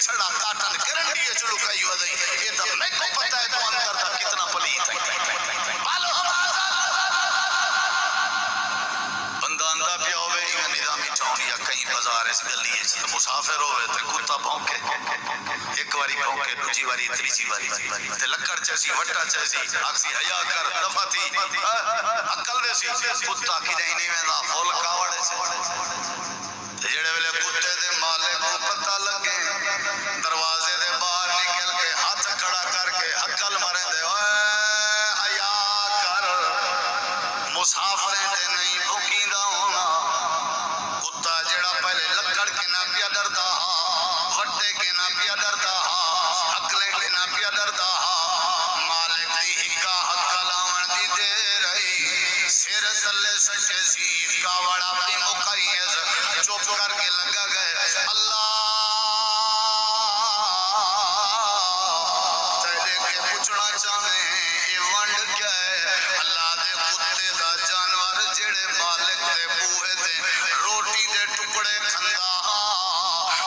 سڑا cotton کرن دیئے چلو کئی وزئی یہ تو میں کو پتہ ہے تو اندر تھا کتنا پلیت ہے بالو ہم آزاد بندہ اندہ پیا ہوئے یا نظامی ٹاؤن یا کہیں بازار اس گلی ہے تو مسافر ہوئے تو کتا بھونکے ایک واری بھونکے دوسری واری تیسری واری تے لکڑ چیسی وٹا چیسی آکسی حیا کر دفع تھی عقل دے سی کتا کی نہیں ویندا فول کاوڑے سے جڑے ویلے کتے دے مالے کو پتہ لگے دروازے دے باہر نکل کے ہاتھ کھڑا کر کے عقل مرے دے حیا کر مسافریں تے نہیں بھوکیندا ہونا کتا جڑا پہلے لکڑ کے نہ پیا ڈردا وٹے کے نہ پیا ڈردا عقلیں کے نہ پیا ڈردا مالک دی ہکا حق لاون دی دے رہی سر تلے سچے سی کاوڑ اپنی مکائی چپ کر کے لگا گئے اللہ تیرے کے پوچھنا چاہے یہ ونڈ کیا ہے اللہ دے کتے دا جانور جڑے مالک دے بوئے دے روٹی دے ٹکڑے کھندا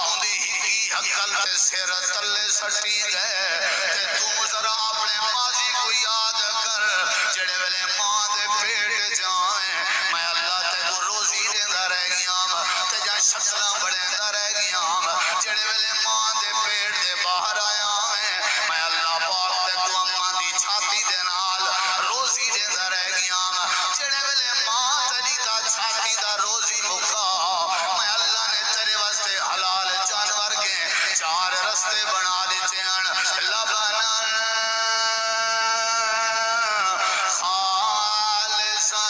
اندی ہی عقل تے سر تلے سٹی گئے تے تو ذرا اپنے ماضی کو یاد کر جڑے ویلے ماں دے پیٹ جائیں میں اللہ تے کو روزی دیندا رہ گیا تے جا شکلاں بڑھیندا رہ گیا جڑے ویلے ماں دے پیٹ دے باہر آیا میں اللہ پاک تے کو اماں دی چھاتی دے نال روزی دیندا رہ گیا جڑے ویلے ماں تیری دا چھاتی دا روزی مکا میں اللہ نے تیرے واسطے حلال جانور کے چار رستے بنا دیتے ہیں لبنا خالصا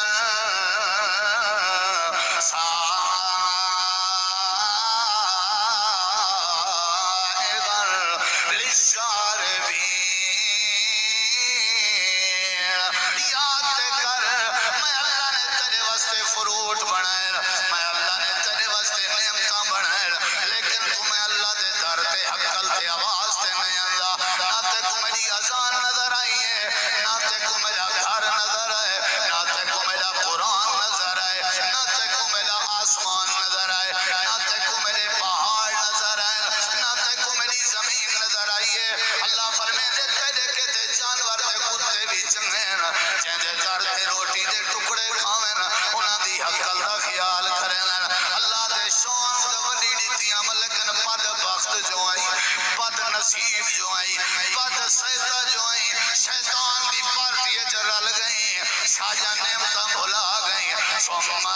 فروٹ بنائے میں اللہ نے تیرے واسطے نعمتاں بنائے لیکن تمہیں اللہ دے در تے عقل تے آواز تے نہیں آندا نہ تے کو میری اذان نظر آئی ہے نہ تے کو میرا گھر نظر آئے نہ تے کو میرا قرآن نظر آئے نہ تے کو میرا آسمان نظر آئے نہ تے کو میرے پہاڑ نظر آئے نہ تے کو میری زمین نظر آئی ہے اللہ فرمے دے تیرے کے تے جانور تے کتے بھی چنگے جن دے در تے روٹی دے ٹکڑے کھاویں انہاں دی عقل دا خیال کریں اللہ دے شان دا وڈی نیتیاں ملکن بد بخت جو آئی بد نصیب جو آئی بد سیدہ جو آئی شیطان دی پارٹی رل گئی ساجا نعمتاں بھلا گئی ثم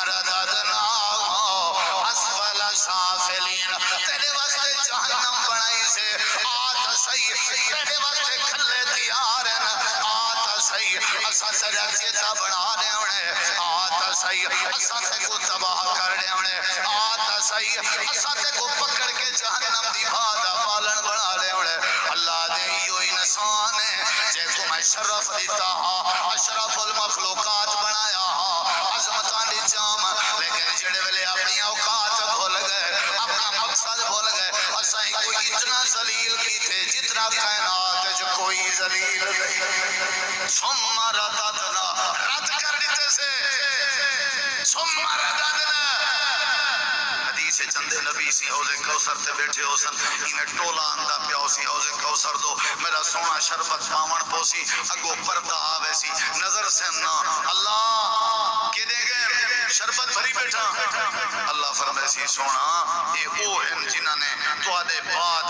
رددناہ اسفل سافلین تیرے واسطے جہنم بنائی سے آتا صحیح تیرے واسطے کھلے تیار ہیں آتا صحیح اسا تیرے چیتا بنا دے انہیں آتا صحیح اسا تے کو تباہ کر دے انہیں آتا صحیح اسا تے کو پکڑ کے جہنم دی بھادا پالن بنا دے انہیں اللہ دے یوئی نسان ہے جے کو میں شرف دیتا اشرف المخلوقات بنایا عظمتان دی جام لیکن جڑے ویلے اپنی اوقات بھول گئے اپنا مقصد بھول گئے اسائی کوئی اتنا ذلیل کی تھے جتنا کائنات جو کوئی ذلیل نہیں ثم رددنا رد کر دیتے سے ثم رددنا حدیث چندے نبی سی حوض کوثر تے بیٹھے ہو سن انہیں ٹولا اندہ پیاؤ سی حوض کوثر دو میرا سونا شربت پاون پوسی اگو پردہ آوے سی نظر سے نا اللہ کے دے گئے شربت بھری بیٹھا اللہ فرمائے سی سونا اے او ہیں جنہاں نے تو آدھے بعد